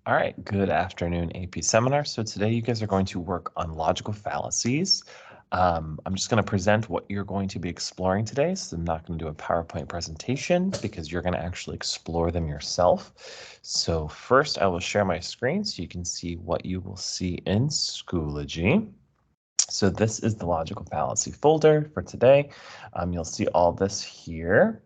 All right, good afternoon, AP Seminar. So today you guys are going to work on logical fallacies. I'm just going to present what you're going to be exploring today. So I'm not going to do a PowerPoint presentation because you're going to actually explore them yourself. So first I will share my screen so you can see what you will see in Schoology. So this is the logical fallacy folder for today. You'll see all this here.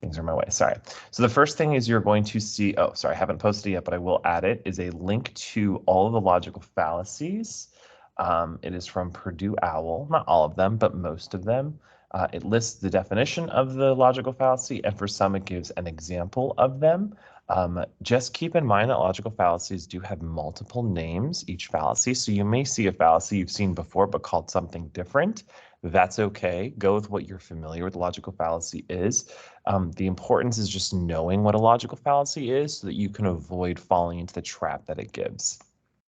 Things are my way, sorry. So the first thing is you're going to see, oh, sorry, I haven't posted it yet, but I will add it, is a link to all of the logical fallacies. It is from Purdue OWL, not all of them, but most of them. It lists the definition of the logical fallacy, and for some it gives an example of them. Just keep in mind that logical fallacies do have multiple names, each fallacy. So you may see a fallacy you've seen before, but called something different. That's okay. Go with what you're familiar with logical fallacy is. The importance is just knowing what a logical fallacy is so that you can avoid falling into the trap that it gives.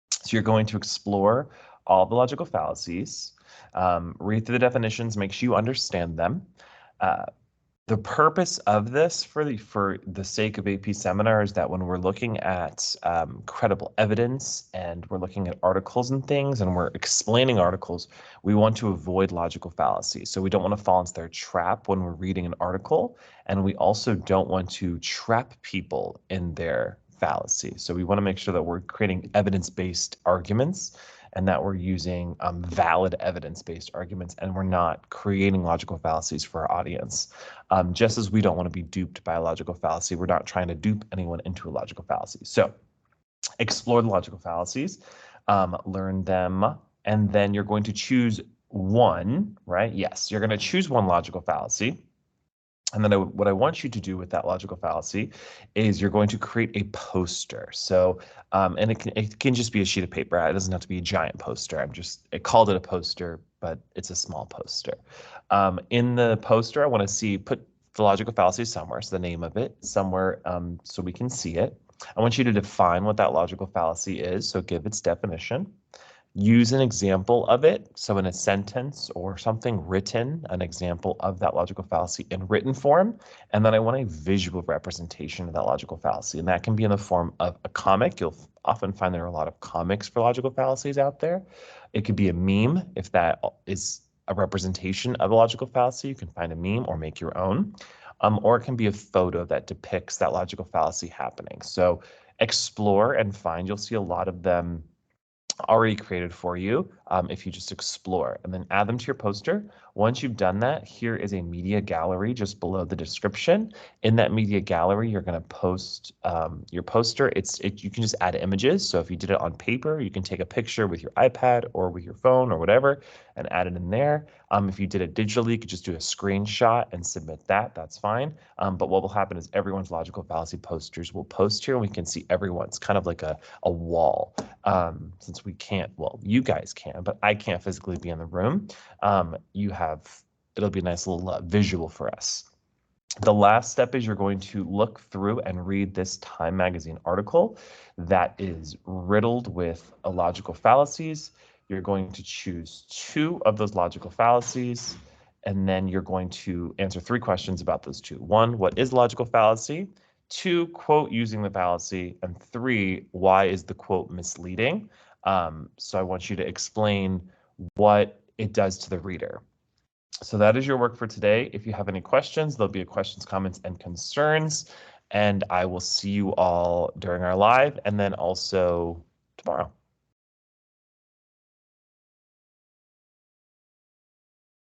So you're going to explore all the logical fallacies, read through the definitions, make sure you understand them. The purpose of this for the sake of AP Seminar is that when we're looking at credible evidence and we're looking at articles and things and we're explaining articles, we want to avoid logical fallacies. So we don't want to fall into their trap when we're reading an article, and we also don't want to trap people in their fallacy. So we want to make sure that we're creating evidence-based arguments and that we're using valid evidence-based arguments, and we're not creating logical fallacies for our audience. Just as we don't want to be duped by a logical fallacy, we're not trying to dupe anyone into a logical fallacy. So explore the logical fallacies, learn them, and then you're going to choose one, right? Yes, you're going to choose one logical fallacy. And then what I want you to do with that logical fallacy is you're going to create a poster. So, and it can just be a sheet of paper. It doesn't have to be a giant poster. I called it a poster, but it's a small poster. In the poster, I want to put the logical fallacy somewhere, so the name of it somewhere, so we can see it. I want you to define what that logical fallacy is, so give its definition. Use an example of it, so in a sentence or something written, an example of that logical fallacy in written form, and then I want a visual representation of that logical fallacy, and that can be in the form of a comic. You'll often find there are a lot of comics for logical fallacies out there. It could be a meme if that is a representation of a logical fallacy. You can find a meme or make your own, or it can be a photo that depicts that logical fallacy happening. So explore and find. You'll see a lot of them already created for you if you just explore, and then add them to your poster. Once you've done that, here is a media gallery just below the description. In that media gallery, you're going to post your poster. You can just add images. So if you did it on paper, you can take a picture with your iPad or with your phone or whatever and add it in there. If you did it digitally, you could just do a screenshot and submit that. That's fine. But what will happen is everyone's logical fallacy posters will post here, and we can see everyone's kind of like a wall. Since we can't, well, you guys can, but I can't physically be in the room. It'll be a nice little visual for us. The last step is you're going to look through and read this Time magazine article that is riddled with logical fallacies. You're going to choose 2 of those logical fallacies, and then you're going to answer 3 questions about those 2. 1, what is logical fallacy? 2, quote using the fallacy, and 3, why is the quote misleading? So I want you to explain what it does to the reader. So that is your work for today. If you have any questions, there'll be a questions, comments, and concerns, and I will see you all during our live and then also tomorrow.